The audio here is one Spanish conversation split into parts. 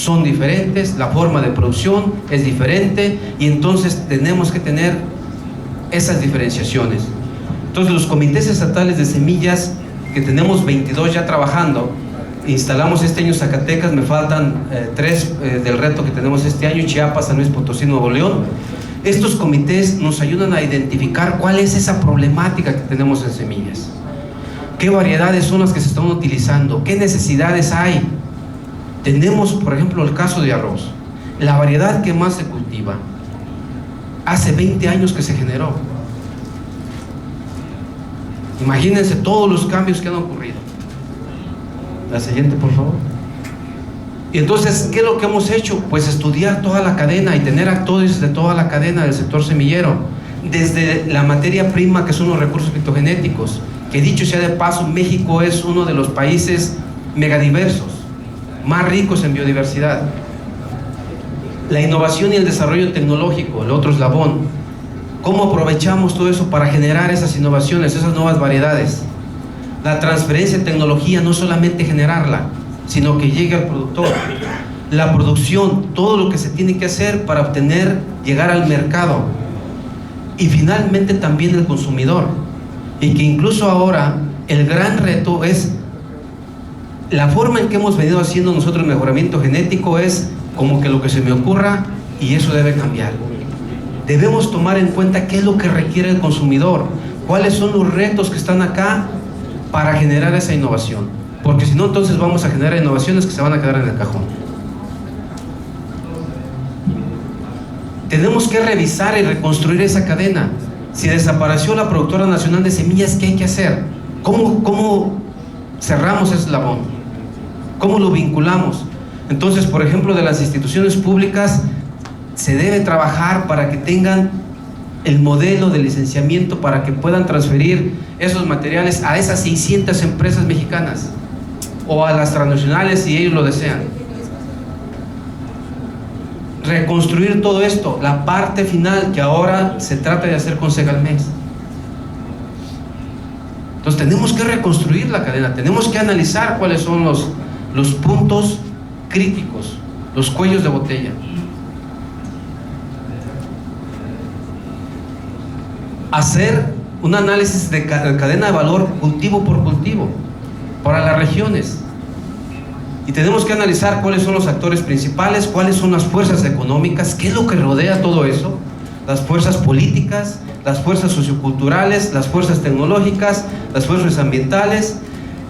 son diferentes, la forma de producción es diferente, y entonces tenemos que tener esas diferenciaciones. Entonces los comités estatales de semillas, que tenemos 22 ya trabajando, instalamos este año Zacatecas, me faltan 3 del reto que tenemos este año, Chiapas, San Luis Potosí, Nuevo León. Estos comités nos ayudan a identificar cuál es esa problemática que tenemos en semillas, qué variedades son las que se están utilizando, qué necesidades hay. Tenemos, por ejemplo, el caso de arroz, la variedad que más se cultiva, hace 20 años que se generó. Imagínense todos los cambios que han ocurrido. La siguiente, por favor. Y entonces, ¿qué es lo que hemos hecho? Pues estudiar toda la cadena y tener actores de toda la cadena del sector semillero, desde la materia prima, que son los recursos fitogenéticos, que dicho sea de paso, México es uno de los países megadiversos, más ricos en biodiversidad. La innovación y el desarrollo tecnológico, el otro eslabón. ¿Cómo aprovechamos todo eso para generar esas innovaciones, esas nuevas variedades? La transferencia de tecnología, no solamente generarla, sino que llegue al productor. La producción, todo lo que se tiene que hacer para obtener, llegar al mercado. Y finalmente también el consumidor. Y que incluso ahora el gran reto es la forma en que hemos venido haciendo nosotros el mejoramiento genético, es como que lo que se me ocurra, y eso debe cambiar. Debemos tomar en cuenta qué es lo que requiere el consumidor, cuáles son los retos que están acá para generar esa innovación, porque si no, entonces vamos a generar innovaciones que se van a quedar en el cajón. Tenemos que revisar y reconstruir esa cadena. Si desapareció la productora nacional de semillas, ¿qué hay que hacer? ¿Cómo cerramos ese eslabón? ¿Cómo lo vinculamos? Entonces, por ejemplo, de las instituciones públicas, se debe trabajar para que tengan el modelo de licenciamiento para que puedan transferir esos materiales a esas 600 empresas mexicanas o a las transnacionales si ellos lo desean. Reconstruir todo esto, la parte final que ahora se trata de hacer con Segalmex. Entonces tenemos que reconstruir la cadena, tenemos que analizar cuáles son los puntos críticos, los cuellos de botella. Hacer un análisis de cadena de valor cultivo por cultivo para las regiones, y tenemos que analizar cuáles son los actores principales, cuáles son las fuerzas económicas, qué es lo que rodea todo eso, las fuerzas políticas, las fuerzas socioculturales, las fuerzas tecnológicas, las fuerzas ambientales,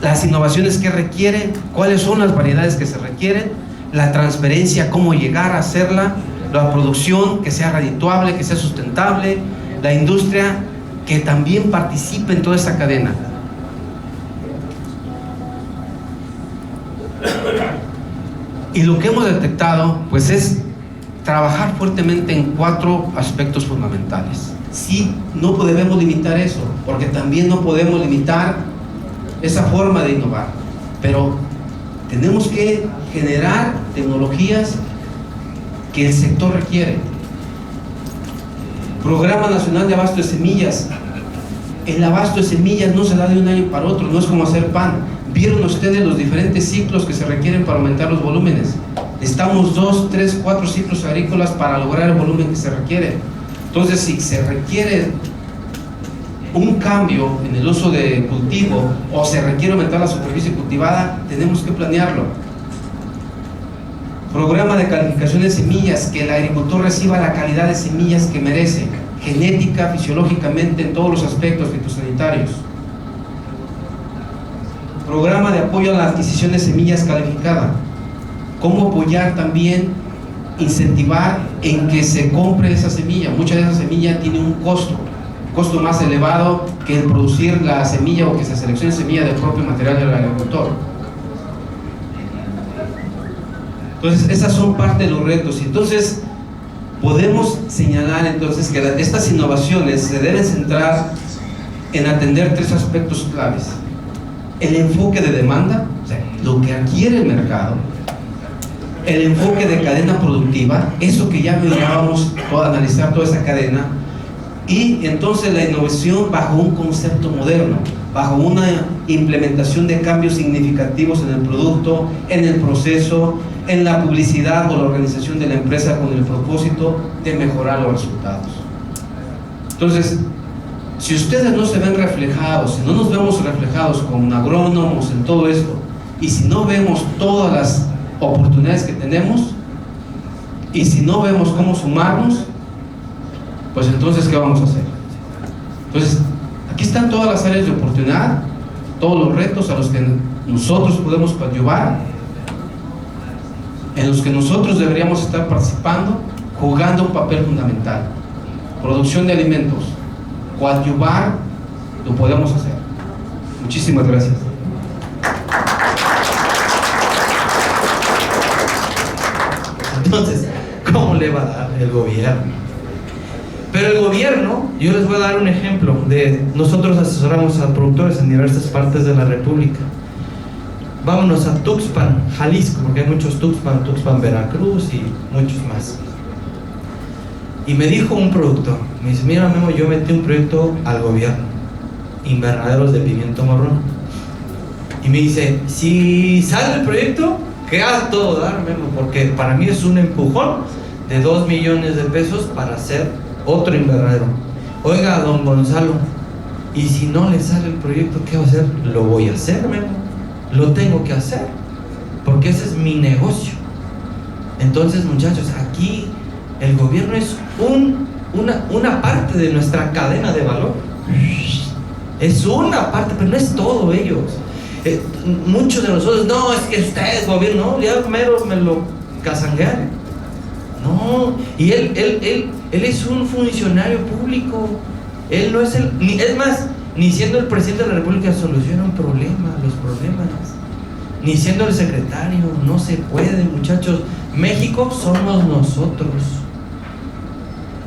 las innovaciones que requieren, cuáles son las variedades que se requieren, la transferencia, cómo llegar a hacerla, la producción que sea redituable, que sea sustentable, la industria que también participe en toda esta cadena. Y lo que hemos detectado, pues, es trabajar fuertemente en 4 aspectos fundamentales. Sí, no debemos limitar eso, porque también no podemos limitar esa forma de innovar, pero tenemos que generar tecnologías que el sector requiere. Programa Nacional de Abasto de Semillas. El abasto de semillas no se da de un año para otro, no es como hacer pan. Vieron ustedes los diferentes ciclos que se requieren para aumentar los volúmenes. Necesitamos 2, 3, 4 ciclos agrícolas para lograr el volumen que se requiere. Entonces, si se requiere un cambio en el uso de cultivo o se requiere aumentar la superficie cultivada, tenemos que planearlo. Programa de calificación de semillas, que el agricultor reciba la calidad de semillas que merece, genética, fisiológicamente, en todos los aspectos fitosanitarios. Programa de apoyo a la adquisición de semillas calificada. Cómo apoyar también, incentivar en que se compre esa semilla. Mucha de esa semilla tiene un costo más elevado que el producir la semilla o que se seleccione semilla del propio material del agricultor. Entonces, esas son parte de los retos. Y entonces, podemos señalar entonces que estas innovaciones se deben centrar en atender 3 aspectos claves. El enfoque de demanda, o sea, lo que adquiere el mercado. El enfoque de cadena productiva, eso que ya mirábamos, analizar toda esa cadena. Y entonces la innovación bajo un concepto moderno, bajo una implementación de cambios significativos en el producto, en el proceso, en la publicidad o la organización de la empresa con el propósito de mejorar los resultados. Entonces, si ustedes no se ven reflejados, si no nos vemos reflejados como agrónomos en todo esto, y si no vemos todas las oportunidades que tenemos, y si no vemos cómo sumarnos, pues entonces, ¿qué vamos a hacer? Entonces, aquí están todas las áreas de oportunidad, todos los retos a los que nosotros podemos coadyuvar, en los que nosotros deberíamos estar participando, jugando un papel fundamental. Producción de alimentos, coadyuvar, lo podemos hacer. Muchísimas gracias. Entonces, ¿cómo le va a dar el gobierno? Pero el gobierno, yo les voy a dar un ejemplo de, nosotros asesoramos a productores en diversas partes de la República. Vámonos a Tuxpan, Jalisco, porque hay muchos Tuxpan, Veracruz y muchos más. Y me dijo un productor, me dice, mira Memo, yo metí un proyecto al gobierno, invernaderos de pimiento morrón. Y me dice, si sale el proyecto, que a todo dar, Memo, porque para mí es un empujón de 2 millones de pesos para hacer otro invernadero. Oiga, don Gonzalo, y si no le sale el proyecto, ¿qué va a hacer? Lo voy a hacer, Memo, lo tengo que hacer, porque ese es mi negocio. Entonces, muchachos, aquí el gobierno es una parte de nuestra cadena de valor. Es una parte, pero no es todo ellos. Muchos de nosotros, no, es que ustedes, gobierno, no, ya mero me lo casanguean. No, y él es un funcionario público. Él no es es más, ni siendo el presidente de la República soluciona los problemas. Ni siendo el secretario, no se puede, muchachos. México somos nosotros.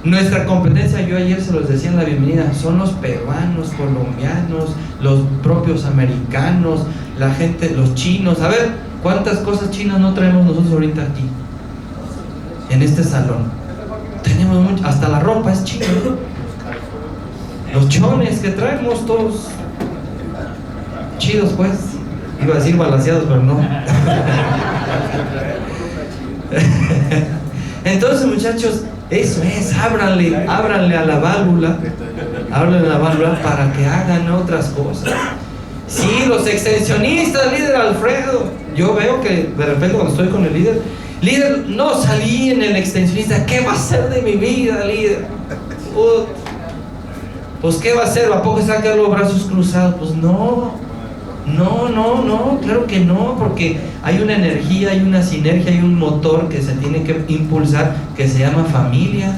Nuestra competencia, yo ayer se los decía en la bienvenida, son los peruanos, colombianos, los propios americanos, la gente, los chinos. A ver, ¿cuántas cosas chinas no traemos nosotros ahorita aquí? En este salón. Tenemos mucho, hasta la ropa es china. Los chones que traemos todos chidos, pues. Iba a decir balanceados, pero no. Entonces, muchachos, eso es, ábranle a la válvula, para que hagan otras cosas. Sí, los extensionistas, líder Alfredo, yo veo que de repente cuando estoy con el líder, no salí en el extensionista, ¿qué va a hacer de mi vida, líder? Pues ¿qué va a hacer? ¿A poco se va a quedar los brazos cruzados? Pues no, claro que no, porque hay una energía, hay una sinergia, hay un motor que se tiene que impulsar, que se llama familia.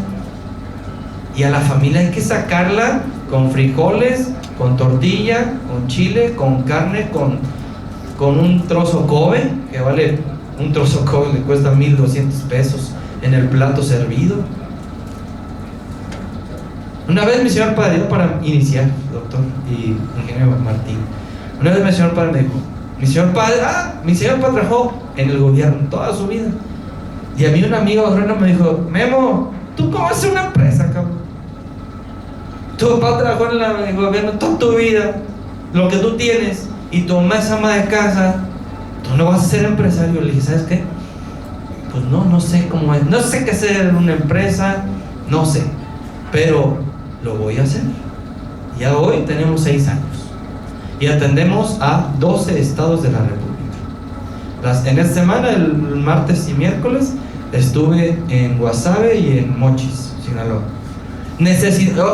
Y a la familia hay que sacarla con frijoles, con tortilla, con chile, con carne, con un trozo Kobe, que vale, un trozo Kobe le cuesta 1,200 pesos en el plato servido. Una vez mi señor padre, para iniciar, doctor y ingeniero Martín, una vez mi señor padre me dijo, mi señor padre trabajó en el gobierno toda su vida. Y a mí un amigo agrónomo me dijo, Memo, ¿tú cómo haces una empresa, cabrón? Tu papá trabajó en el gobierno toda tu vida, lo que tú tienes, y tu mamá es ama de casa, tú no vas a ser empresario. Le dije, ¿sabes qué? Pues no sé cómo es, no sé qué hacer una empresa, no sé, pero lo voy a hacer. Ya hoy tenemos 6 años y atendemos a 12 estados de la República. En esta semana, el martes y miércoles, estuve en Guasave y en Mochis, Sinaloa.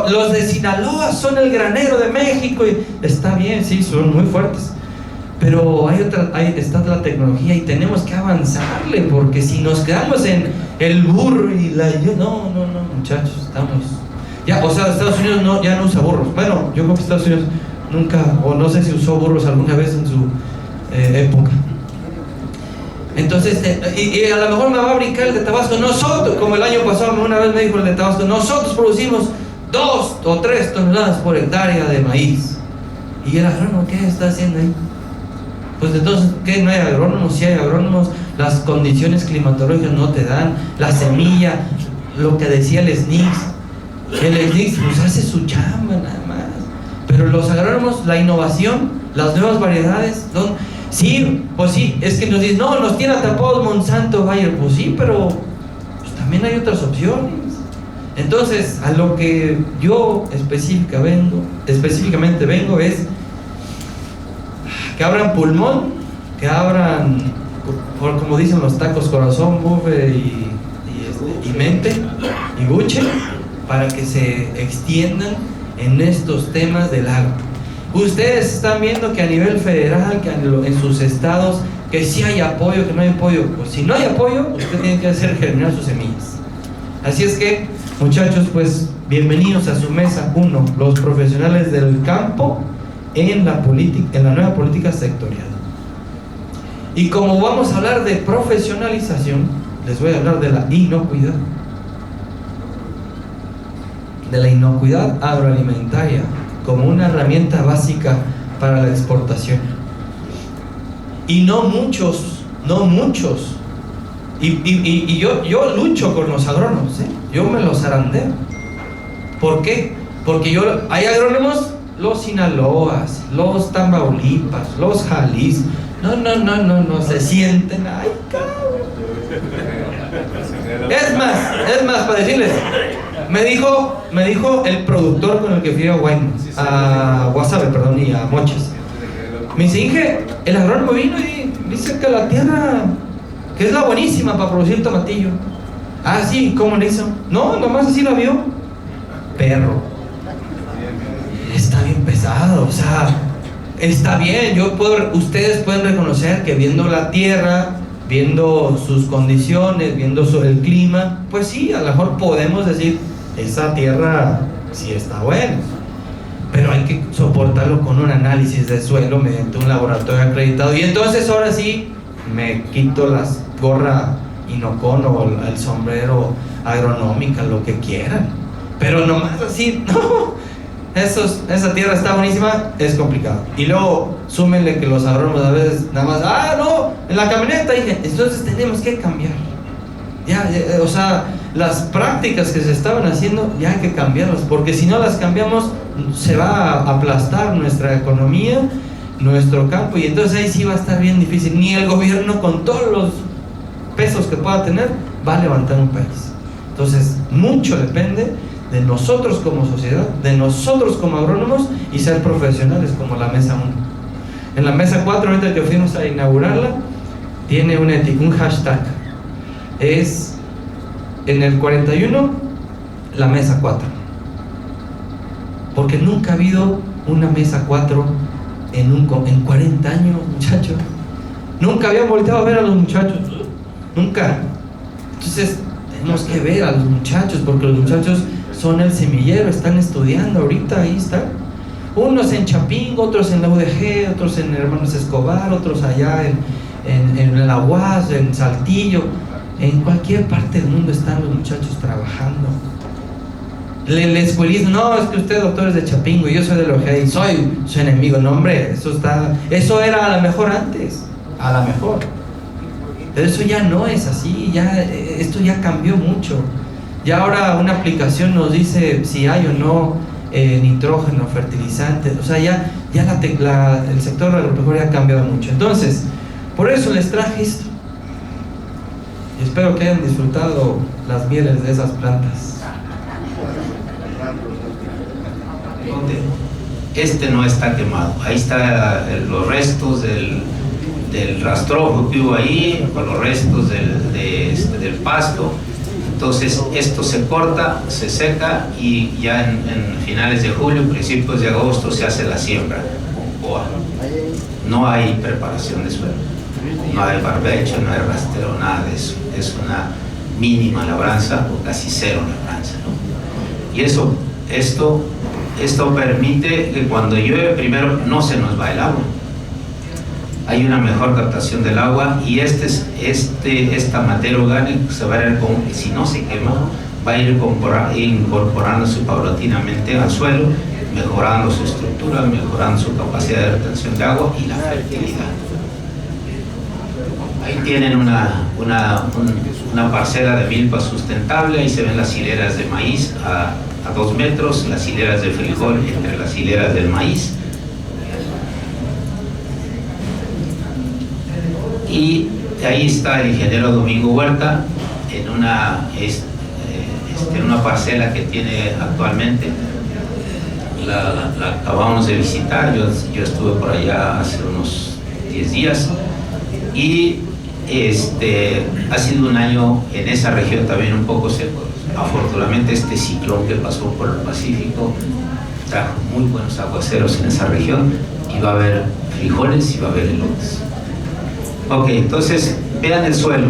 Los de Sinaloa son el granero de México y está bien, sí, son muy fuertes, pero está la tecnología y tenemos que avanzarle, porque si nos quedamos en el burro y no, muchachos, estamos ya, o sea, Estados Unidos ya no usa burros. Bueno, yo creo que Estados Unidos nunca, o no sé si usó burros alguna vez en su época. Entonces, y a lo mejor me va a brincar el de Tabasco. Nosotros, como el año pasado una vez me dijo el de Tabasco, nosotros producimos 2 o 3 toneladas por hectárea de maíz. Y el agrónomo, ¿qué está haciendo ahí? Pues entonces, ¿qué? No hay agrónomos. Si hay agrónomos, las condiciones climatológicas no te dan, la semilla, lo que decía el SNICS. El SNICS pues hace su chamba nada más. Pero los agrónomos, la innovación, las nuevas variedades, Sí, pues sí, es que nos dicen, no, nos tiene atrapados Monsanto, Bayer. Pues sí, pero pues también hay otras opciones. Entonces, a lo que yo específicamente vengo es que abran pulmón, que abran, como dicen los tacos, corazón, bufe y mente y buche, para que se extiendan en estos temas del agua. Ustedes están viendo que a nivel federal, que en sus estados, que sí hay apoyo, que no hay apoyo. Pues si no hay apoyo, usted tiene que hacer germinar sus semillas. Así es que, muchachos, pues bienvenidos a su mesa 1, los profesionales del campo en la nueva política sectorial. Y como vamos a hablar de profesionalización, les voy a hablar de la inocuidad. De la inocuidad agroalimentaria como una herramienta básica para la exportación. Y no muchos, y yo lucho con los agrónomos, yo me los zarandeo. ¿Por qué? Porque hay agrónomos, los Sinaloas, los Tamaulipas, los Jalisco, no se sienten, ay cabrón. Es más, para decirles, me dijo el productor con el que fui a Guasave, y a Mochis. Me dice, Inge, el agrónomo vino y dice que la tierra, que es la buenísima para producir tomatillo. Ah, sí, ¿cómo le hizo? No, nomás así la vio. Perro. Está bien pesado, o sea, está bien, ustedes pueden reconocer que viendo la tierra, viendo sus condiciones, viendo el clima, pues sí, a lo mejor podemos decir, esa tierra sí está buena, pero hay que soportarlo con un análisis de suelo mediante un laboratorio acreditado. Y entonces ahora sí me quito las gorra Inocon o el sombrero agronómica, lo que quieran, pero nomás así, no, esa tierra está buenísima, es complicado. Y luego súmenle que los agrónomos a veces nada más, no, en la camioneta, dije, entonces tenemos que cambiar. O sea, las prácticas que se estaban haciendo ya hay que cambiarlas, porque si no las cambiamos se va a aplastar nuestra economía, nuestro campo, y entonces ahí sí va a estar bien difícil. Ni el gobierno, con todos los pesos que pueda tener, va a levantar un país. Entonces mucho depende de nosotros como sociedad, de nosotros como agrónomos, y ser profesionales como la mesa 1. En la mesa 4, ahorita que fuimos a inaugurarla, tiene un hashtag, es en el 41 la mesa 4, porque nunca ha habido una mesa 4 en 40 años, muchachos. Nunca habían volteado a ver a los muchachos, nunca. Entonces tenemos que ver a los muchachos, porque los muchachos son el semillero, están estudiando ahorita, ahí están. Unos en Chapingo, otros en la UDG, otros en Hermanos Escobar, otros allá en la UAS, en Saltillo. En cualquier parte del mundo están los muchachos trabajando. Le escuelizan, no, es que usted, doctor, es de Chapingo y yo soy de la UDG y soy su enemigo. No, hombre, eso era a lo mejor antes, a lo mejor. Pero eso ya no es así, esto ya cambió mucho. Ya ahora una aplicación nos dice si hay o no nitrógeno, fertilizante. O sea, ya el sector agropecuario ha cambiado mucho. Entonces, por eso les traje esto. Y espero que hayan disfrutado las mieles de esas plantas. Este no está quemado. Ahí están los restos del rastrojo que hubo ahí, con los restos del pasto. Entonces esto se corta, se seca y ya en finales de julio, principios de agosto se hace la siembra con coa. No hay preparación de suelo, no hay barbecho, no hay rastreo, nada de eso. Es una mínima labranza o casi cero labranza, ¿no? Y esto permite que cuando llueve primero no se nos va el agua. Hay una mejor captación del agua y esta materia orgánica se va a ir, si no se quema, va a ir incorporándose paulatinamente al suelo, mejorando su estructura, mejorando su capacidad de retención de agua y la fertilidad. Ahí tienen una parcela de milpa sustentable, ahí se ven las hileras de maíz a 2 metros, las hileras de frijol entre las hileras del maíz. Y ahí está el ingeniero Domingo Huerta en una parcela que tiene actualmente. La acabamos de visitar, yo estuve por allá hace unos 10 días y ha sido un año en esa región también un poco seco. Afortunadamente este ciclón que pasó por el Pacífico trajo muy buenos aguaceros en esa región y va a haber frijoles y va a haber elotes. Ok, entonces vean el suelo.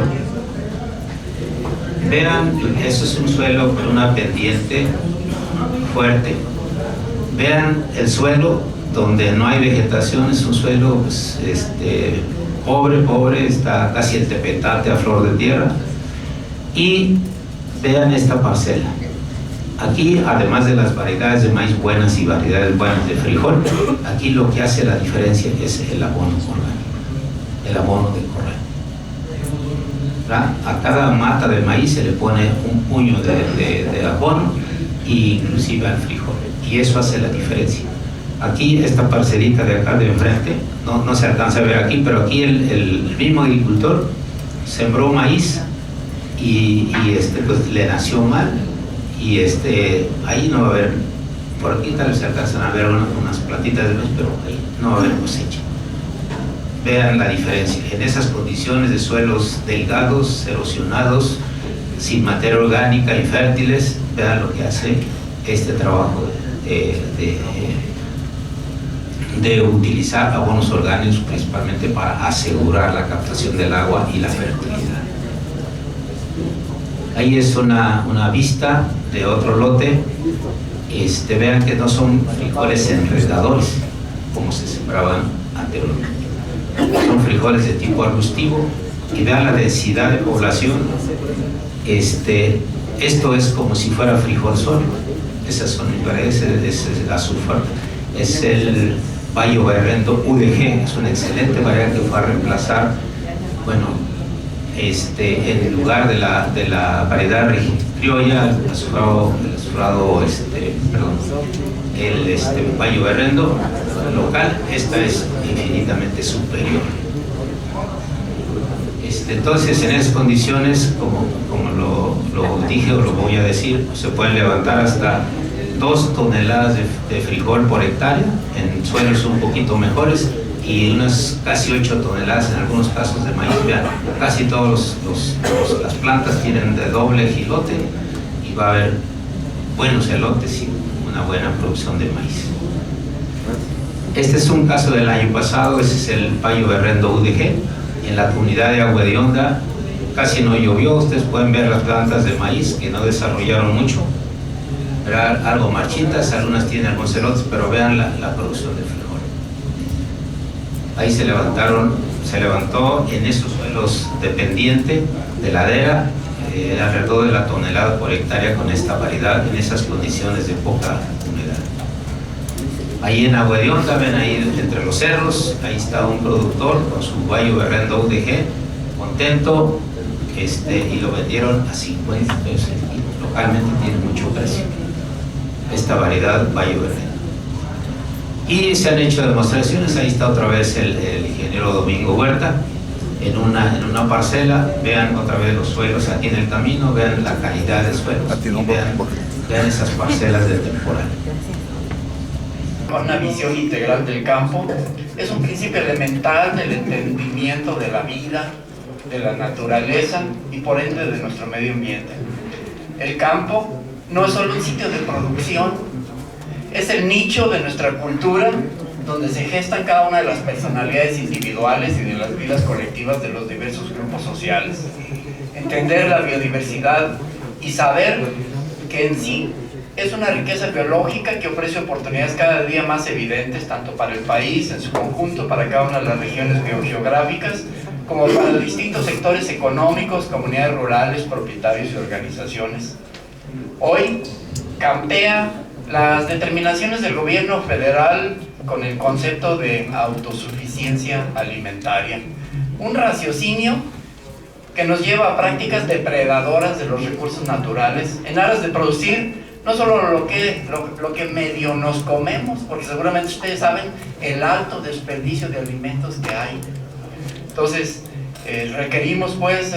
Vean, eso es un suelo con una pendiente fuerte. Vean el suelo donde no hay vegetación, es un suelo pues, pobre, está casi el tepetate a flor de tierra. Y vean esta parcela. Aquí, además de las variedades de maíz buenas y variedades buenas de frijol, aquí lo que hace la diferencia es el abono orgánico, el abono de corral. A cada mata de maíz se le pone un puño de abono e inclusive al frijol, y eso hace la diferencia. Aquí esta parcelita de acá de enfrente, no se alcanza a ver aquí, pero aquí el mismo agricultor sembró maíz y pues le nació mal, y ahí no va a haber, por aquí tal vez se alcanzan a ver unas plantitas de maíz, pero ahí no va a haber cosecha. Vean la diferencia, en esas condiciones de suelos delgados, erosionados, sin materia orgánica y fértiles, vean lo que hace este trabajo de utilizar abonos orgánicos principalmente para asegurar la captación del agua y la fertilidad. Ahí es una vista de otro lote. Vean que no son frijoles enredadores como se sembraban anteriormente. Son frijoles de tipo arbustivo, y vean la densidad de población. Esto es como si fuera frijol solo. Esas son mis variedades, es el azúcar, es el Bayo Berrendo UDG, es una excelente variedad que fue a reemplazar, bueno, en el lugar de la variedad criolla, el Bayo Berrendo local. Esta es infinitamente superior. Entonces, en esas condiciones, como lo dije o lo voy a decir, se pueden levantar hasta 2 toneladas de frijol por hectárea en suelos un poquito mejores, y unas casi 8 toneladas en algunos casos de maíz. Vean, casi todas las plantas tienen de doble gilote, y va a haber buenos elotes y una buena producción de maíz. Este es un caso del año pasado. Ese es el Bayo Berrendo UDG. En la comunidad de Agua de Onda casi no llovió. Ustedes pueden ver las plantas de maíz que no desarrollaron mucho, eran algo marchitas, algunas tienen algunos elotes, pero vean la producción de frijol. Ahí se levantó en esos suelos de pendiente, de ladera, alrededor de la tonelada por hectárea con esta variedad, en esas condiciones de poca humedad. Ahí en Agua de Onda, ven ahí entre los cerros, ahí está un productor con su Bayo Berrendo UDG, contento, y lo vendieron a 50 pesos el kilo. Localmente tiene mucho precio esta variedad Bayo Berrendo. Y se han hecho demostraciones. Ahí está otra vez el ingeniero Domingo Huerta en una parcela. Vean otra vez los suelos aquí en el camino, vean la calidad de suelos, y vean esas parcelas de temporal. Una visión integral del campo es un principio elemental del entendimiento de la vida, de la naturaleza y por ende de nuestro medio ambiente. El campo no es solo un sitio de producción, es el nicho de nuestra cultura donde se gestan cada una de las personalidades individuales y de las vidas colectivas de los diversos grupos sociales. Entender la biodiversidad y saber que en sí es una riqueza biológica que ofrece oportunidades cada día más evidentes tanto para el país en su conjunto, para cada una de las regiones biogeográficas, como para distintos sectores económicos, comunidades rurales, propietarios y organizaciones. Hoy campea las determinaciones del gobierno federal con el concepto de autosuficiencia alimentaria, un raciocinio que nos lleva a prácticas depredadoras de los recursos naturales en aras de producir no solo lo que medio nos comemos, porque seguramente ustedes saben el alto desperdicio de alimentos que hay. Entonces, Requerimos pues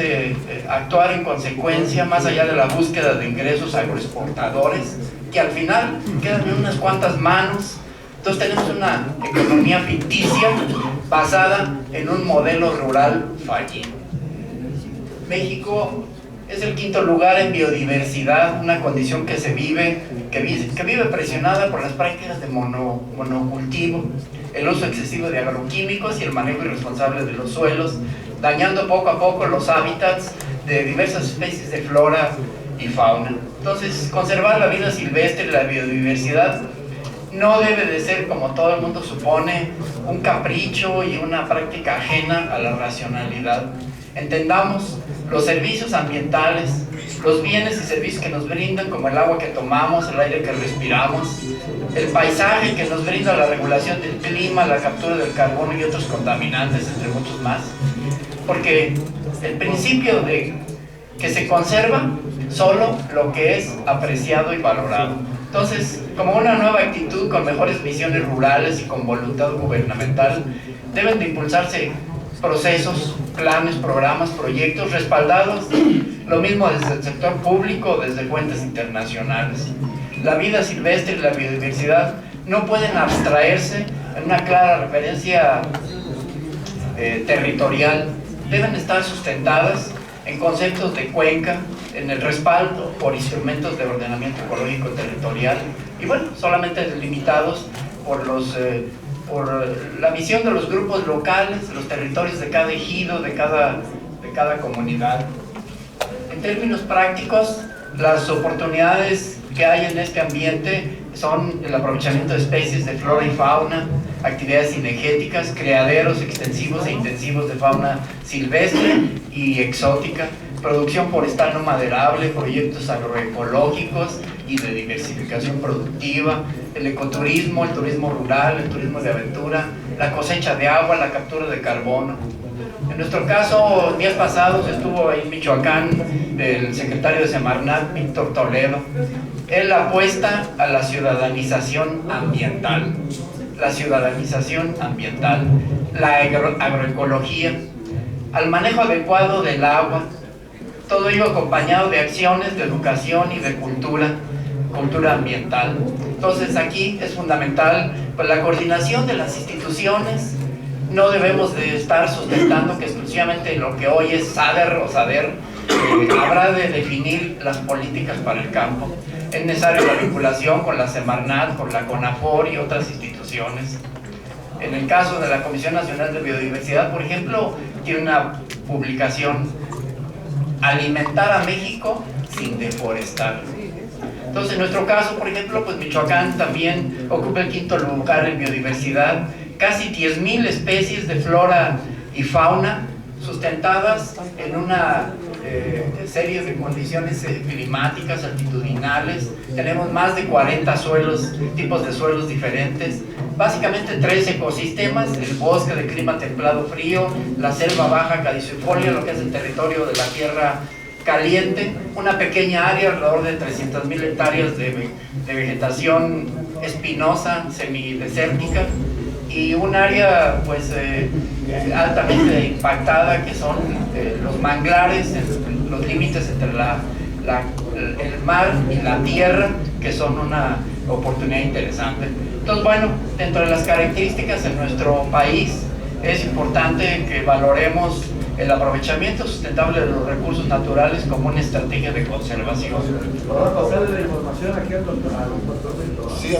actuar en consecuencia, más allá de la búsqueda de ingresos agroexportadores, que al final quedan en unas cuantas manos. Entonces tenemos una economía ficticia basada en un modelo rural fallido. México es el quinto lugar en biodiversidad, una condición que vive presionada por las prácticas de monocultivo, el uso excesivo de agroquímicos y el manejo irresponsable de los suelos, dañando poco a poco los hábitats de diversas especies de flora y fauna. Entonces, conservar la vida silvestre y la biodiversidad no debe de ser, como todo el mundo supone, un capricho y una práctica ajena a la racionalidad. Entendamos los servicios ambientales, los bienes y servicios que nos brindan, como el agua que tomamos, el aire que respiramos, el paisaje que nos brinda la regulación del clima, la captura del carbono y otros contaminantes, entre muchos más. Porque el principio de que se conserva solo lo que es apreciado y valorado. Entonces, como una nueva actitud con mejores visiones rurales y con voluntad gubernamental, deben de impulsarse procesos, planes, programas, proyectos respaldados, lo mismo desde el sector público, desde fuentes internacionales. La vida silvestre y la biodiversidad no pueden abstraerse en una clara referencia territorial, deben estar sustentadas en conceptos de cuenca, en el respaldo por instrumentos de ordenamiento ecológico territorial y bueno, solamente delimitados por la visión de los grupos locales, de los territorios de cada ejido, de cada comunidad. En términos prácticos, las oportunidades que hay en este ambiente son el aprovechamiento de especies de flora y fauna, actividades cinegéticas, criaderos extensivos e intensivos de fauna silvestre y exótica, producción forestal no maderable, proyectos agroecológicos y de diversificación productiva, el ecoturismo, el turismo rural, el turismo de aventura, la cosecha de agua, la captura de carbono. En nuestro caso, días pasados estuvo ahí en Michoacán el secretario de Semarnat, Víctor Toledo. Él apuesta a la ciudadanización ambiental, la agroecología, al manejo adecuado del agua, todo ello acompañado de acciones de educación y de cultura ambiental. Entonces aquí es fundamental pues, la coordinación de las instituciones. No debemos de estar sustentando que exclusivamente lo que hoy es SADER o SADER habrá de definir las políticas para el campo. Es necesaria la vinculación con la Semarnat, con la CONAFOR y otras instituciones. En el caso de la Comisión Nacional de Biodiversidad, por ejemplo, tiene una publicación: alimentar a México sin deforestar. Entonces, en nuestro caso, por ejemplo, pues Michoacán también ocupa el quinto lugar en biodiversidad, casi 10,000 especies de flora y fauna sustentadas en una serie de condiciones climáticas, altitudinales. Tenemos más de 40 tipos de suelos diferentes, básicamente 3 ecosistemas: el bosque de clima templado frío, la selva baja caducifolia, lo que es el territorio de la tierra caliente, una pequeña área, alrededor de 300,000 hectáreas de vegetación espinosa, semidesértica, y un área pues altamente impactada que son los manglares, los límites entre el mar y la tierra, que son una oportunidad interesante. Entonces, bueno, dentro de las características en nuestro país es importante que valoremos el aprovechamiento sustentable de los recursos naturales como una estrategia de conservación. ¿Podemos pasarle la información aquí al doctor? Sí,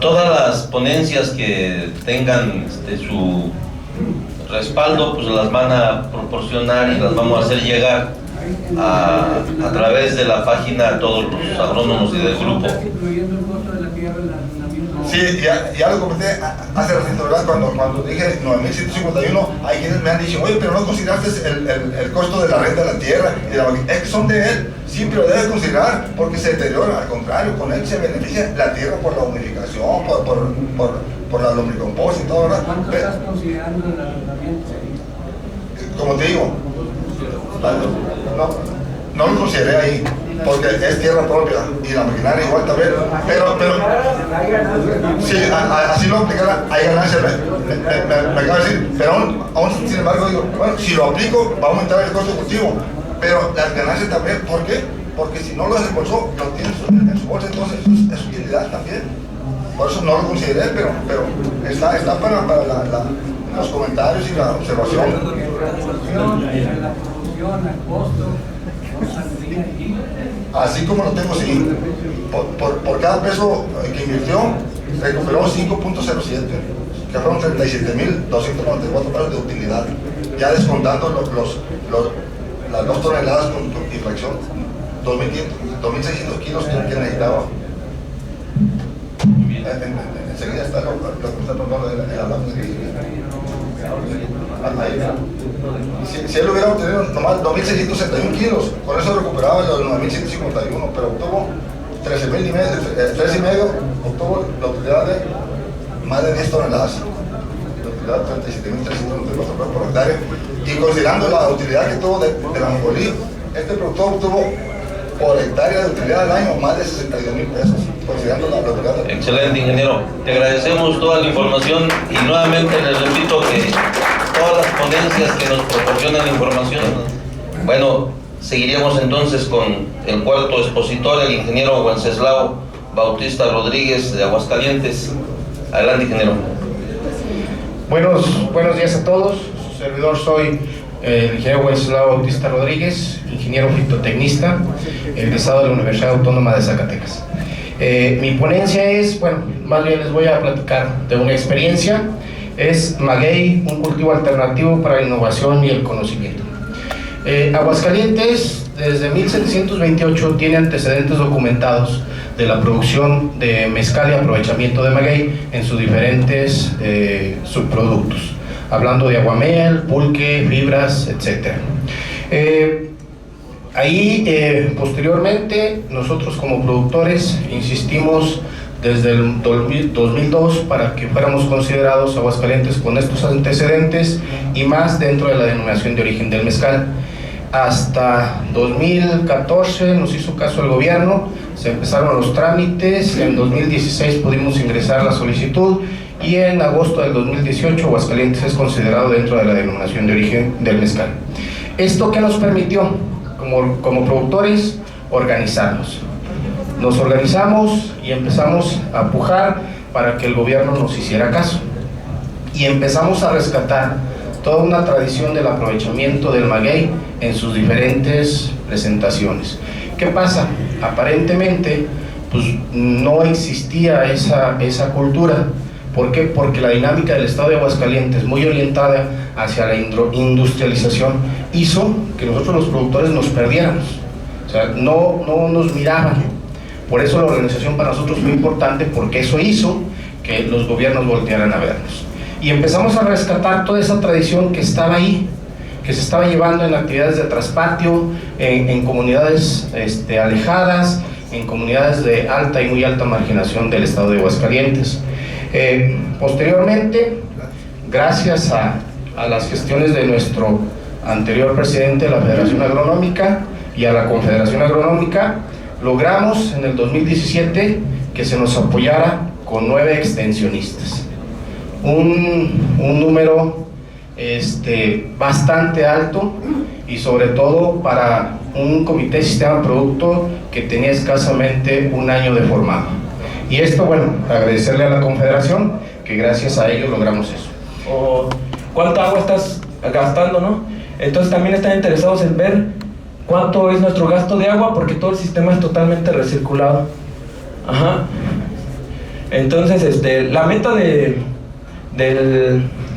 todas las ponencias que tengan su respaldo, pues las van a proporcionar y las vamos a hacer llegar a través de la página a todos los agrónomos y del grupo. Sí, ya lo comenté hace ratito, ¿verdad? Cuando dije 9.151, hay quienes me han dicho: oye, pero no consideraste el costo de la renta de la tierra, es que son de él. Sí, pero debe considerar, porque se deteriora. Al contrario, con él se beneficia la tierra por la humidificación, por la lombricomposta y todo, ¿verdad? ¿Cuánto estás considerando el arrendamiento? Como te digo, no lo consideré ahí. porque es tierra propia y la maquinaria igual también, pero si así lo aplicara, hay ganancia, me acaba de decir, pero aún sin embargo digo, bueno, si lo aplico va a aumentar el costo de cultivo, pero las ganancias también, ¿por qué? Porque si no lo desembolsó, lo tiene en su bolsa, entonces es utilidad también. Por eso no lo consideré, pero está para los comentarios y la observación. Así como lo tengo, sí. Por cada peso que invirtió, recuperó 5.07, que fueron 37.294 pesos de utilidad, ya descontando las 2 toneladas con infracción, 2.600 kilos que necesitaba. Enseguida está lo que está tratando de hablar. Si él hubiera obtenido nomás 2.671 kilos, con eso recuperaba los 9.151, pero obtuvo 13.500, obtuvo la utilidad de más de 10 toneladas. La utilidad de 37.394 por hectárea. Y considerando la utilidad que tuvo de la Mongolí, este productor obtuvo por hectárea de utilidad al año más de 62.000 pesos, considerando la utilidad de... Excelente, ingeniero. Te agradecemos toda la información y nuevamente les repito que todas las ponencias que nos proporcionan información. Bueno, seguiríamos entonces con el cuarto expositor, el ingeniero Wenceslao Bautista Rodríguez de Aguascalientes. Adelante, ingeniero. Buenos días a todos. Su servidor soy el ingeniero Wenceslao Bautista Rodríguez, ingeniero fitotecnista, egresado de la Universidad Autónoma de Zacatecas. Mi ponencia es, más bien les voy a platicar de una experiencia. Es maguey, un cultivo alternativo para la innovación y el conocimiento. Aguascalientes desde 1728 tiene antecedentes documentados de la producción de mezcal y aprovechamiento de maguey en sus diferentes subproductos, hablando de aguamiel, pulque, fibras, etc. Posteriormente nosotros como productores insistimos desde el 2002 para que fuéramos considerados Aguascalientes con estos antecedentes y más dentro de la denominación de origen del mezcal. Hasta 2014 nos hizo caso el gobierno, se empezaron los trámites, en 2016 pudimos ingresar la solicitud y en agosto del 2018 Aguascalientes es considerado dentro de la denominación de origen del mezcal. ¿Esto qué nos permitió? Como productores, organizarnos. Nos organizamos y empezamos a pujar para que el gobierno nos hiciera caso. Y empezamos a rescatar toda una tradición del aprovechamiento del maguey en sus diferentes presentaciones. ¿Qué pasa? Aparentemente, pues no existía esa cultura. ¿Por qué? Porque la dinámica del estado de Aguascalientes, muy orientada hacia la industrialización, hizo que nosotros los productores nos perdiéramos. O sea, no nos miraban. Por eso la organización para nosotros fue importante, porque eso hizo que los gobiernos voltearan a vernos. Y empezamos a rescatar toda esa tradición que estaba ahí, que se estaba llevando en actividades de traspatio, en comunidades alejadas, en comunidades de alta y muy alta marginación del estado de Aguascalientes. Posteriormente, gracias a las gestiones de nuestro anterior presidente de la Federación Agronómica y a la Confederación Agronómica, logramos en el 2017 que se nos apoyara con 9 extensionistas. Un número bastante alto y sobre todo para un comité de sistema producto que tenía escasamente un año de formado. Y esto, agradecerle a la Confederación que gracias a ellos logramos eso. O cuánta agua estás gastando, ¿no? Entonces también están interesados en ver cuánto es nuestro gasto de agua, porque todo el sistema es totalmente recirculado. Ajá. Entonces, la meta de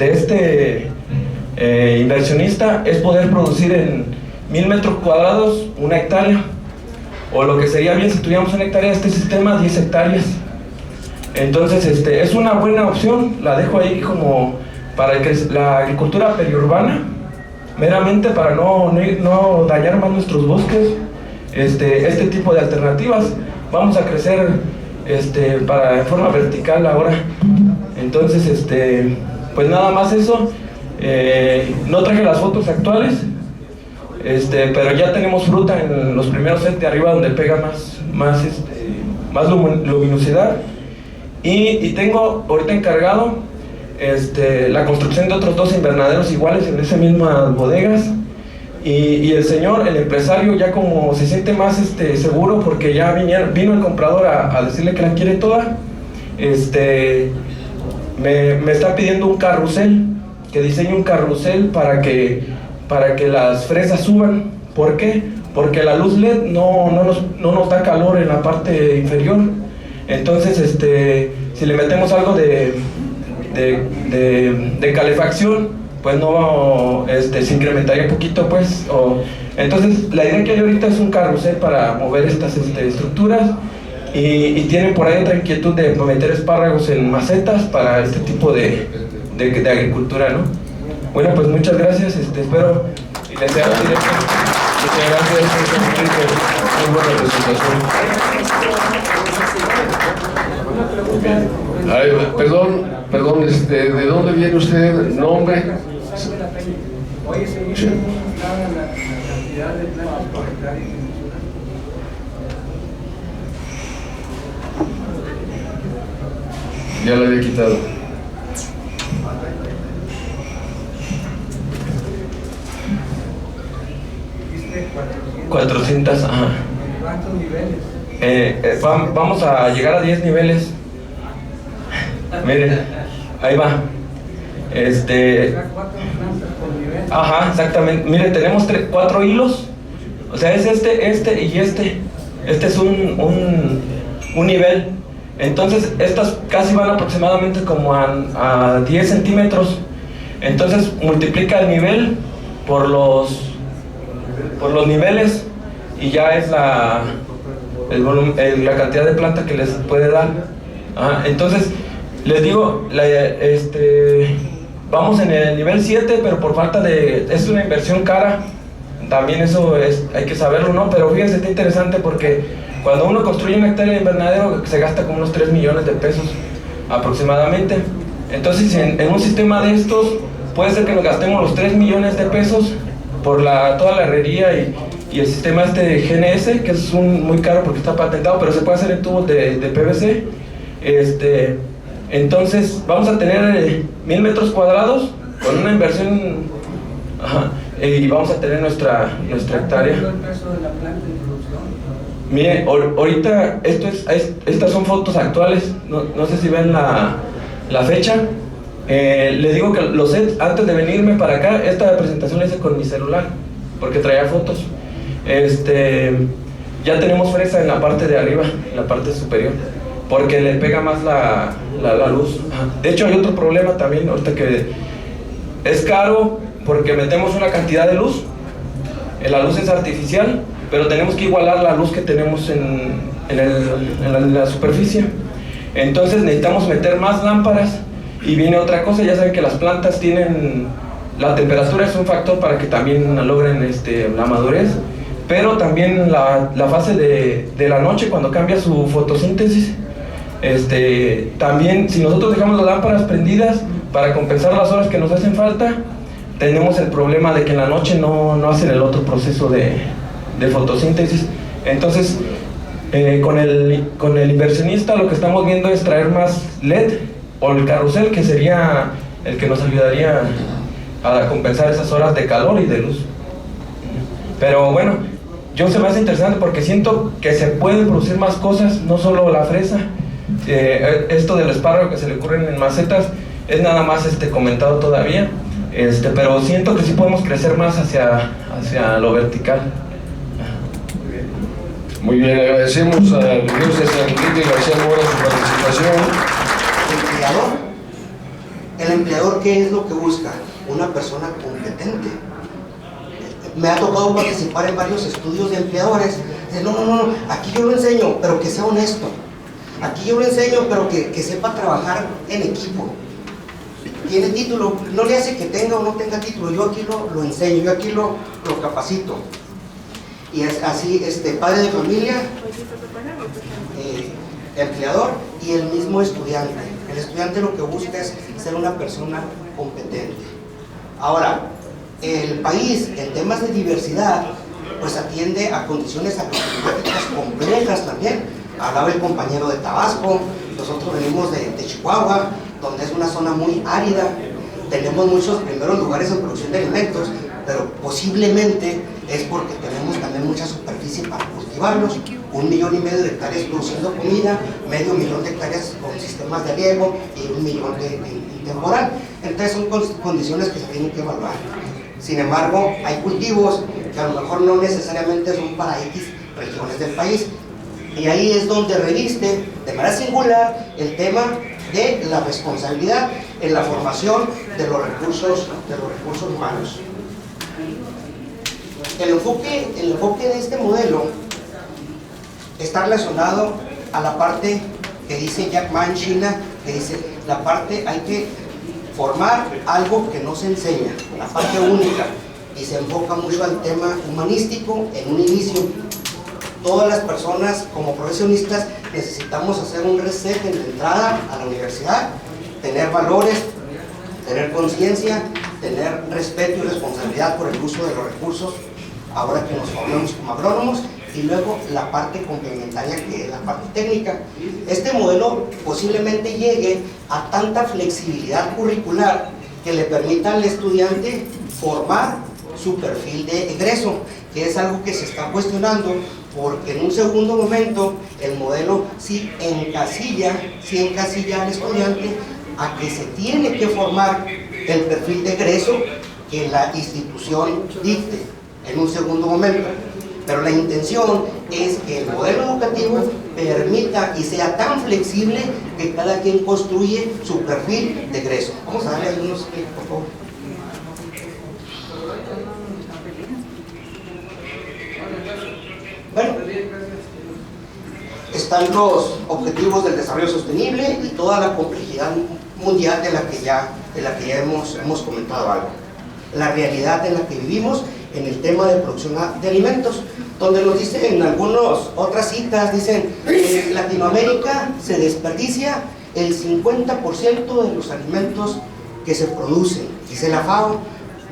este inversionista es poder producir en 1000 metros cuadrados 1 hectárea, o lo que sería bien si tuviéramos 1 hectárea de este sistema, 10 hectáreas. Entonces, es una buena opción, la dejo ahí como para la agricultura periurbana, meramente para no dañar más nuestros bosques. Este tipo de alternativas, vamos a crecer en forma vertical ahora. Entonces, pues nada más eso. No traje las fotos actuales, pero ya tenemos fruta en los primeros sets de arriba donde pega más luminosidad. Y tengo ahorita encargado la construcción de otros 2 invernaderos iguales en esas mismas bodegas. Y el señor, el empresario, ya como se siente más seguro porque ya vino el comprador a decirle que la quiere toda, me está pidiendo un carrusel, que diseñe un carrusel para que las fresas suban. ¿Por qué? Porque la luz LED no nos da calor en la parte inferior. Entonces, si le metemos algo de calefacción, pues no se incrementaría un poquito, pues. Entonces, la idea que hay ahorita es un carrusel para mover estas estructuras. Y tienen por ahí otra inquietud de meter espárragos en macetas para este tipo de agricultura, ¿no? Bueno, pues muchas gracias, espero y les deseo muchas gracias, muy buena presentación. Ay, perdón, ¿de dónde viene usted? ¿Nombre? Oye, se dice la cantidad de plantas por hectárea. Ya lo había quitado. Dijiste 400, ajá. ¿Cuántos niveles? Vamos a llegar a 10 niveles. Miren, ahí va. 4 plantas por nivel. Ajá, exactamente. Miren, tenemos 4 hilos. O sea, es este y este. Este es un nivel. Entonces, estas casi van aproximadamente como a 10 centímetros. Entonces, multiplica el nivel por los niveles y ya es la cantidad de planta que les puede dar. Entonces, les digo, vamos en el nivel 7, pero por falta es una inversión cara. También eso hay que saberlo, ¿no? Pero fíjense, está interesante porque cuando uno construye una hectárea de invernadero se gasta como unos 3 millones de pesos aproximadamente. Entonces, en un sistema de estos puede ser que nos gastemos los 3 millones de pesos por toda la herrería y el sistema de GNS, que es muy caro porque está patentado, pero se puede hacer en tubos de PVC. Entonces vamos a tener 1000 metros cuadrados con una inversión, y vamos a tener nuestra hectárea. Mire, ahorita estas son fotos actuales, no sé si ven la fecha. Les digo que los sets, antes de venirme para acá, esta presentación la hice con mi celular porque traía fotos. Ya tenemos fresa en la parte de arriba, en la parte superior, porque le pega más la luz. De hecho, hay otro problema también ahorita, que es caro porque metemos una cantidad de luz. La luz es artificial, pero tenemos que igualar la luz que tenemos en la superficie. Entonces necesitamos meter más lámparas. Y viene otra cosa, ya saben que las plantas tienen, la temperatura es un factor para que también logren la madurez, pero también la fase de la noche, cuando cambia su fotosíntesis. También, si nosotros dejamos las lámparas prendidas para compensar las horas que nos hacen falta, tenemos el problema de que en la noche no hacen el otro proceso de fotosíntesis. Entonces, con el inversionista lo que estamos viendo es traer más LED o el carrusel, que sería el que nos ayudaría a compensar esas horas de calor y de luz. Pero bueno, se me hace interesante porque siento que se pueden producir más cosas, no solo la fresa. Esto del espárrago que se le ocurren en macetas es nada más comentado todavía, pero siento que sí podemos crecer más hacia lo vertical. Muy bien, agradecemos al señor César Enrique García Mora su participación. El empleador, ¿qué es lo que busca? Una persona competente. Me ha tocado participar en varios estudios de empleadores. No, aquí yo lo enseño, pero que sea honesto. Aquí yo lo enseño, pero que sepa trabajar en equipo. Tiene título, no le hace que tenga o no tenga título. Yo aquí lo enseño, yo aquí lo capacito. Y es así, padre de familia, empleador y el mismo estudiante. El estudiante lo que busca es ser una persona competente. Ahora, el país en temas de diversidad pues atiende a condiciones agroclimáticas complejas también. Hablaba el compañero de Tabasco, nosotros venimos de Chihuahua, donde es una zona muy árida, tenemos muchos primeros lugares en producción de alimentos, pero posiblemente es porque tenemos también mucha superficie para cultivarlos, 1,5 millones de hectáreas produciendo comida, 500,000 de hectáreas con sistemas de riego y 1 millón de temporal. Entonces son condiciones que se tienen que evaluar. Sin embargo, hay cultivos que a lo mejor no necesariamente son para X regiones del país, y ahí es donde reviste de manera singular el tema de la responsabilidad en la formación de los recursos humanos. El enfoque de este modelo está relacionado a la parte que dice Jack Ma en China, que dice la parte hay que formar algo que no se enseña, la parte única, y se enfoca mucho al tema humanístico en un inicio. Todas las personas como profesionistas necesitamos hacer un reset en la entrada a la universidad, tener valores, tener conciencia, tener respeto y responsabilidad por el uso de los recursos, ahora que nos formamos como agrónomos, y luego la parte complementaria que es la parte técnica. Este modelo posiblemente llegue a tanta flexibilidad curricular que le permita al estudiante formar su perfil de egreso, que es algo que se está cuestionando, porque en un segundo momento el modelo sí encasilla al estudiante a que se tiene que formar el perfil de egreso que la institución dicte en un segundo momento. Pero la intención es que el modelo educativo permita y sea tan flexible que cada quien construye su perfil de egreso. Vamos a darle algunos clics, por favor. Bueno, están los objetivos del desarrollo sostenible y toda la complejidad mundial de la que ya hemos comentado algo. La realidad en la que vivimos en el tema de producción de alimentos, donde nos dicen en algunas otras citas, dicen que en Latinoamérica se desperdicia el 50% de los alimentos que se producen, dice la FAO.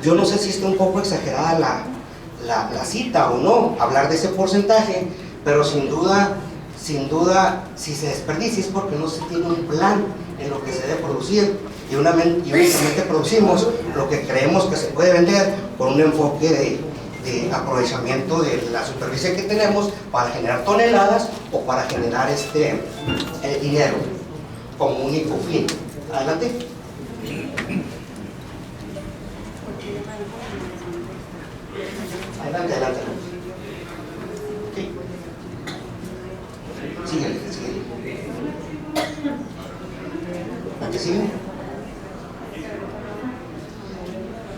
Yo no sé si está un poco exagerada la cita o no, hablar de ese porcentaje, pero sin duda, si se desperdicia es porque no se tiene un plan en lo que se debe producir, y únicamente producimos lo que creemos que se puede vender con un enfoque de aprovechamiento de la superficie que tenemos para generar toneladas o para generar dinero como único fin. Adelante. Adelante. Okay. Síguele. ¿La que sigue?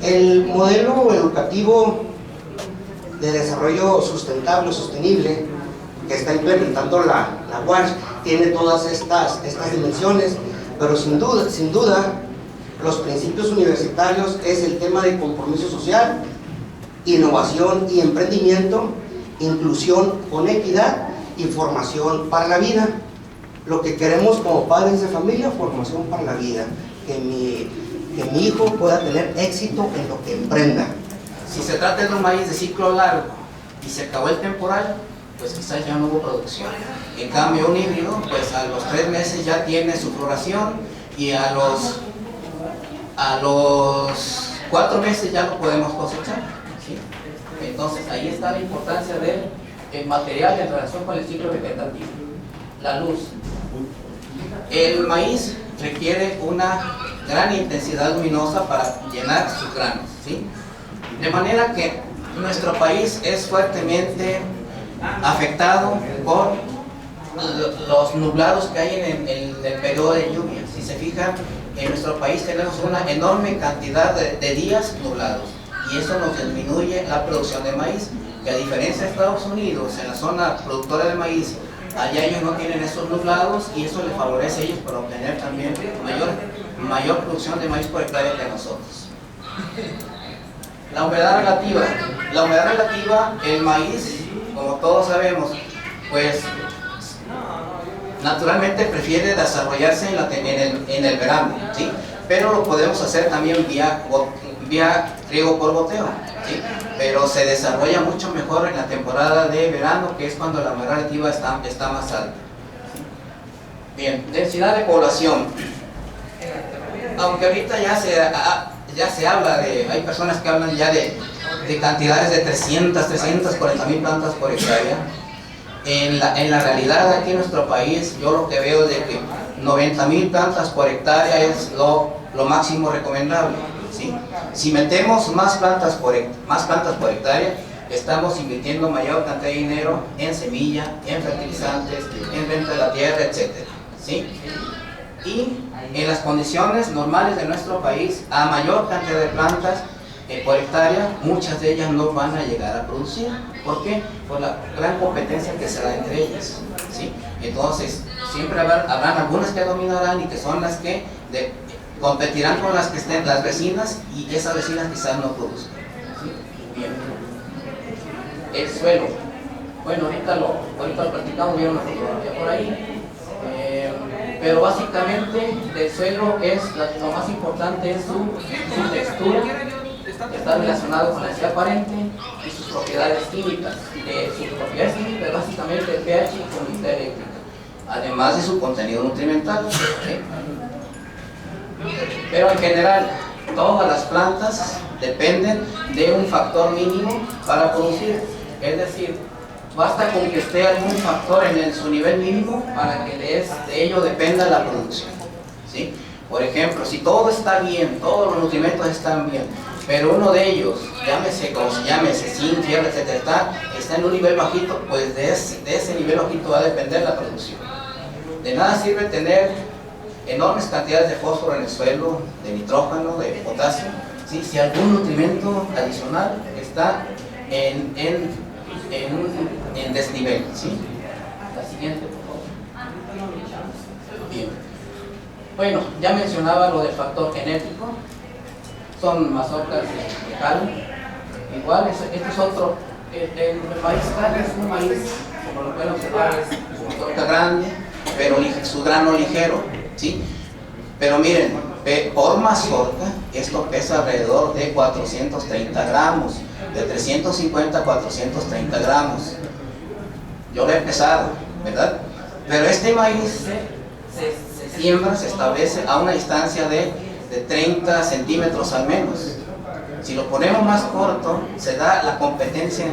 El modelo educativo de desarrollo sustentable o sostenible que está implementando la UASH tiene todas estas dimensiones, pero sin duda los principios universitarios es el tema de compromiso social, innovación y emprendimiento, inclusión con equidad y formación para la vida. Lo que queremos como padres de familia, formación para la vida, que mi hijo pueda tener éxito en lo que emprenda. Si se trata de un maíz de ciclo largo y se acabó el temporal, pues quizás ya no hubo producción. En cambio un híbrido, pues a los 3 meses ya tiene su floración, y a los 4 meses ya lo podemos cosechar, ¿sí? Entonces ahí está la importancia del material en relación con el ciclo vegetativo. La luz. El maíz requiere una gran intensidad luminosa para llenar sus granos, ¿sí? De manera que nuestro país es fuertemente afectado por los nublados que hay en el periodo de lluvia. Si se fijan, en nuestro país tenemos una enorme cantidad de días nublados, y eso nos disminuye la producción de maíz, que a diferencia de Estados Unidos, en la zona productora de maíz, allá ellos no tienen esos nublados, y eso les favorece a ellos para obtener también mayor producción de maíz por hectárea que a nosotros. La humedad relativa. La humedad relativa, el maíz, como todos sabemos, pues naturalmente prefiere desarrollarse en el verano, ¿sí? Pero lo podemos hacer también vía riego por goteo, ¿sí? Pero se desarrolla mucho mejor en la temporada de verano, que es cuando la humedad relativa está más alta. Bien, densidad de población. Aunque ahorita ya se habla de, hay personas que hablan ya de cantidades de 340,000 plantas por hectárea. En la realidad aquí en nuestro país, yo lo que veo es de que 90,000 plantas por hectárea es lo máximo recomendable, ¿sí? Si metemos más plantas por hectárea, estamos invirtiendo mayor cantidad de dinero en semilla, en fertilizantes, en venta de la tierra, etc., ¿sí? Y en las condiciones normales de nuestro país, a mayor cantidad de plantas por hectárea, muchas de ellas no van a llegar a producir. ¿Por qué? Por la gran competencia que se da entre ellas, ¿sí? Entonces, siempre habrán algunas que dominarán y que son las que competirán con las que estén las vecinas, y esas vecinas quizás no produzcan, ¿sí? Bien. El suelo. Bueno, ahorita lo platicamos, vieron la fotografía por ahí. Pero básicamente el suelo lo más importante es su textura, está relacionado con la densidad aparente y sus propiedades químicas. Sus propiedades químicas básicamente el pH y conductividad eléctrica, además de su contenido nutrimental, ¿sí? Pero en general todas las plantas dependen de un factor mínimo para producir, es decir, basta con que esté algún factor en su nivel mínimo para que de ello dependa la producción, ¿sí? Por ejemplo, si todo está bien, todos los nutrimentos están bien, pero uno de ellos, llámese como se llámese, zinc, tierra, etcétera, está en un nivel bajito, pues de ese nivel bajito va a depender la producción. De nada sirve tener enormes cantidades de fósforo en el suelo, de nitrógeno, de potasio, ¿sí? Si algún nutrimento adicional está en desnivel, ¿sí? La siguiente, por favor. Bien. Bueno, ya mencionaba lo del factor genético. Son mazorcas de cal. Igual, este es otro. El maíz cal es un maíz, como lo pueden observar, es una mazorca grande, pero su grano ligero, ¿sí? Pero miren, por mazorca, esto pesa alrededor de 430 gramos. De 350 a 430 gramos. Yo lo he pesado, ¿verdad? Pero este maíz se siembra, se establece a una distancia de 30 centímetros al menos. Si lo ponemos más corto, se da la competencia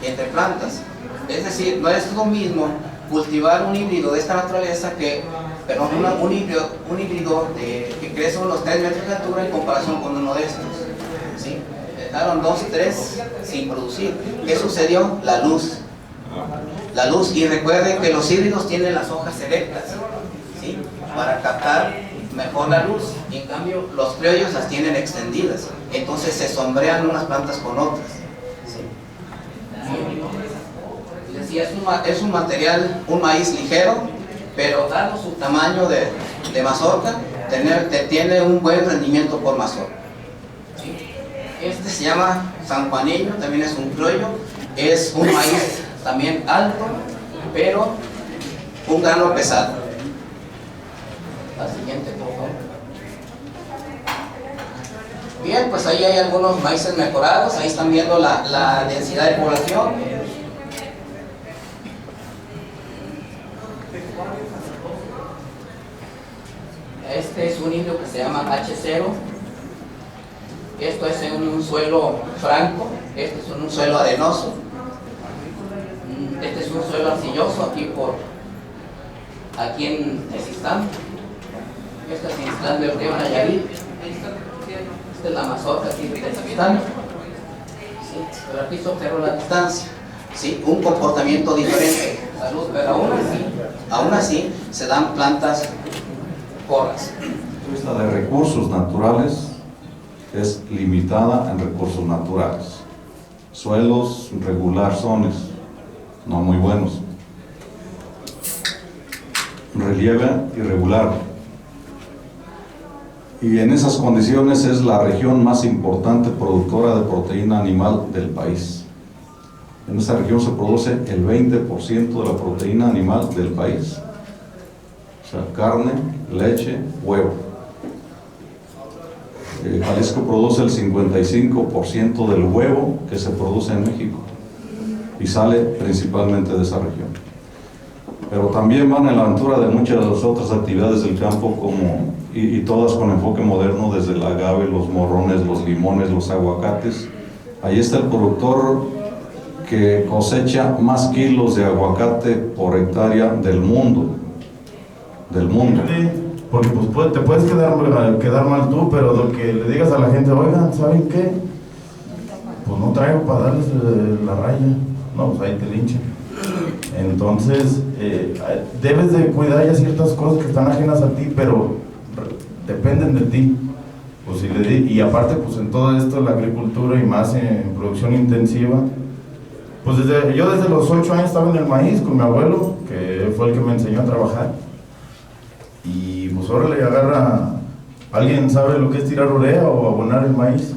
entre plantas. Es decir, no es lo mismo cultivar un híbrido de esta naturaleza un híbrido que crece unos 3 metros de altura en comparación con uno de estos, ¿sí? Dejaron 2, 3 sin producir. ¿Qué sucedió? La luz. Y recuerden que los híbridos tienen las hojas erectas, ¿sí? Para captar mejor la luz. Y en cambio, los criollos las tienen extendidas. Entonces se sombrean unas plantas con otras, ¿sí? Decía, es un material, un maíz ligero, pero dado su tamaño de mazorca, tiene un buen rendimiento por mazorca. Este se llama sanjuanillo, también es un criollo, es un maíz también alto, pero un grano pesado. La siguiente, por favor. Bien, pues ahí hay algunos maíces mejorados, ahí están viendo la densidad de población. Este es un híbrido que se llama H0. Esto es en un suelo franco, este es en un suelo arenoso, este es un suelo arcilloso aquí en Tezistán. Este es Tezistán de Ortega, Nayarit. Esta es la mazorca aquí de Tezistán, ¿sí? Pero aquí se observa la distancia, ¿sí? Un comportamiento diferente, salud, pero aún así se dan plantas porras. La de recursos naturales es limitada en recursos naturales. Suelos regularzones, no muy buenos. Relieve irregular. Y en esas condiciones es la región más importante productora de proteína animal del país. En esta región se produce el 20% de la proteína animal del país. O sea, carne, leche, huevo. Jalisco produce el 55% del huevo que se produce en México y sale principalmente de esa región. Pero también van en la aventura de muchas de las otras actividades del campo, y todas con enfoque moderno, desde el agave, los morrones, los limones, los aguacates. Ahí está el productor que cosecha más kilos de aguacate por hectárea del mundo. Porque pues te puedes quedar mal tú, pero lo que le digas a la gente, oigan, ¿saben qué? Pues no traigo para darles la raya. No, pues ahí te linchan. Entonces, debes de cuidar ya ciertas cosas que están ajenas a ti, pero dependen de ti. Pues, y aparte, pues en todo esto, la agricultura y más en producción intensiva, pues yo desde los 8 años estaba en el maíz con mi abuelo, que fue el que me enseñó a trabajar. Y pues ahora le agarra, ¿alguien sabe lo que es tirar urea o abonar el maíz?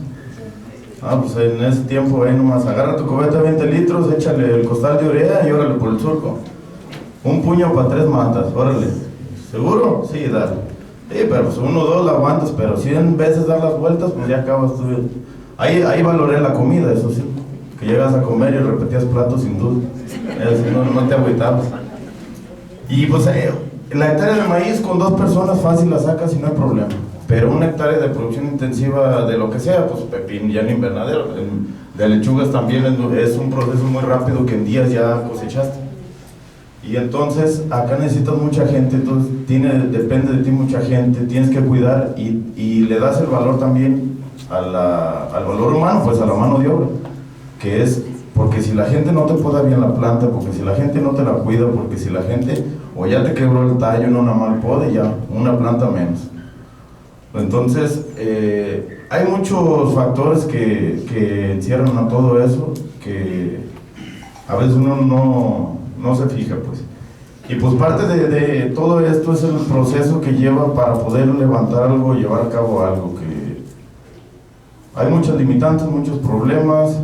Pues en ese tiempo ahí nomás agarra tu cubeta de 20 litros, échale el costal de urea y órale por el surco. Un puño para 3 matas, órale. ¿Seguro? Sí, dale. Sí, pero pues 1 o 2 la aguantas, pero 100 veces dar las vueltas, pues ya acabas tú. Ahí valoré la comida, eso sí. Que llegas a comer y repetías platos sin duda. No te agüitabas. Y pues la hectárea de maíz con 2 personas fácil la sacas y no hay problema. Pero una hectárea de producción intensiva de lo que sea, pues pepín ya en invernadero, de lechugas también es un proceso muy rápido que en días ya cosechaste. Y entonces acá necesitas mucha gente, entonces depende de ti mucha gente, tienes que cuidar y le das el valor también al valor humano, pues a la mano de obra, que es porque si la gente no te poda bien la planta, porque si la gente no te la cuida, porque si la gente o ya te quebró el tallo en una mal poda, ya una planta menos. Entonces, hay muchos factores que encierran a todo eso, que a veces uno no se fija, pues. Y pues parte de todo esto es el proceso que lleva para poder levantar algo, llevar a cabo algo, que hay muchas limitantes, muchos problemas.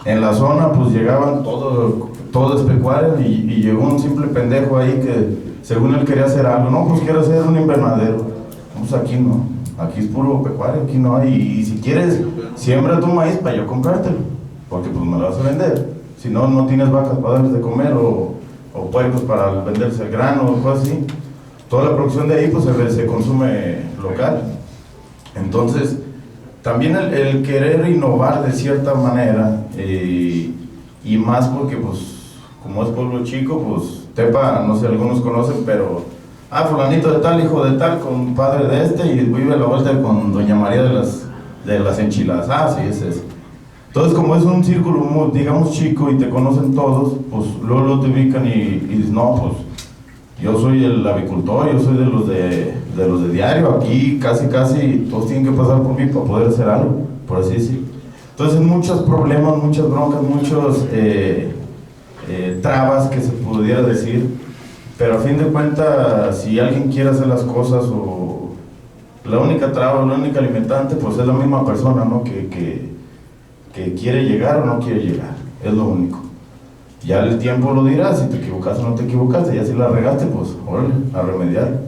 En la zona pues llegaban todo es pecuaria y llegó un simple pendejo ahí que según él quería hacer algo, no, pues quiero hacer un invernadero. Pues aquí no, aquí es puro pecuario, aquí no hay, y si quieres, siembra tu maíz para yo comprártelo, porque pues me lo vas a vender. Si no, no tienes vacas para darles de comer o puercos para venderse el grano o cosas así. Toda la producción de ahí pues se consume local. Entonces, también el querer innovar de cierta manera, y más porque pues como es pueblo chico, pues Tepa, no sé, algunos conocen, pero fulanito de tal, hijo de tal, con padre de este, y vive a la vuelta con doña María de las enchiladas. Sí, es eso. Entonces, como es un círculo, digamos, chico y te conocen todos, pues luego te ubican y dices, no, pues yo soy el avicultor, yo soy de los de diario, aquí casi todos tienen que pasar por mí para poder hacer algo, por así decirlo. Entonces, muchos problemas, muchas broncas, muchos trabas que se pudiera decir, pero a fin de cuentas, si alguien quiere hacer las cosas, o la única traba, la única limitante, pues es la misma persona, ¿no? Que quiere llegar o no quiere llegar, es lo único. Ya el tiempo lo dirá, si te equivocaste o no te equivocaste, ya si la regaste, pues órale, a remediar.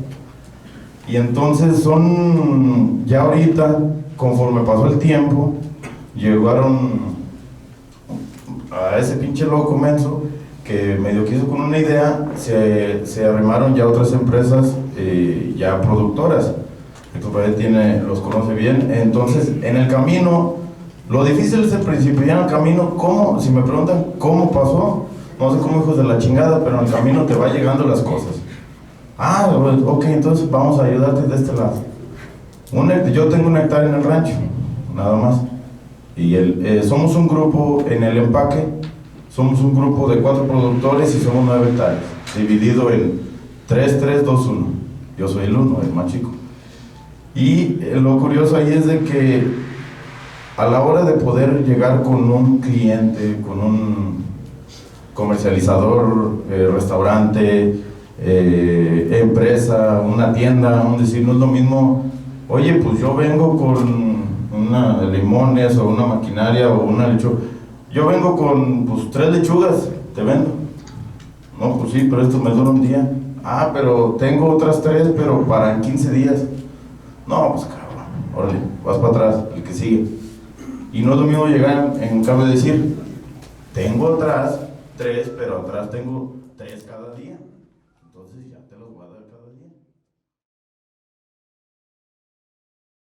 Y entonces ya ahorita, conforme pasó el tiempo, llegaron a ese pinche loco menso que medio quiso con una idea, se arrimaron ya otras empresas ya productoras, que tu padre los conoce bien. Entonces en el camino, lo difícil es el principio, ya en el camino, si me preguntan cómo pasó, no sé cómo, hijos de la chingada, pero en el camino te va llegando las cosas. Ok, entonces vamos a ayudarte de este lado. Yo tengo 1 hectárea en el rancho, nada más. Y somos un grupo en el empaque, somos un grupo de 4 productores y somos 9 hectáreas, dividido en 3, 3, 2, 1. Yo soy el 1, el más chico. Y lo curioso ahí es de que a la hora de poder llegar con un cliente, con un comercializador, restaurante, empresa, una tienda, no es lo mismo, oye, pues yo vengo con limones o una maquinaria o una lechuga, yo vengo con pues 3 lechugas, te vendo. No, pues sí, pero esto me dura un día. Pero tengo otras 3, pero para en 15 días. No, pues cabrón, órale, vas para atrás, el que sigue. Y no es lo mismo llegar en cambio de decir, tengo atrás 3, pero atrás tengo 3 cada día.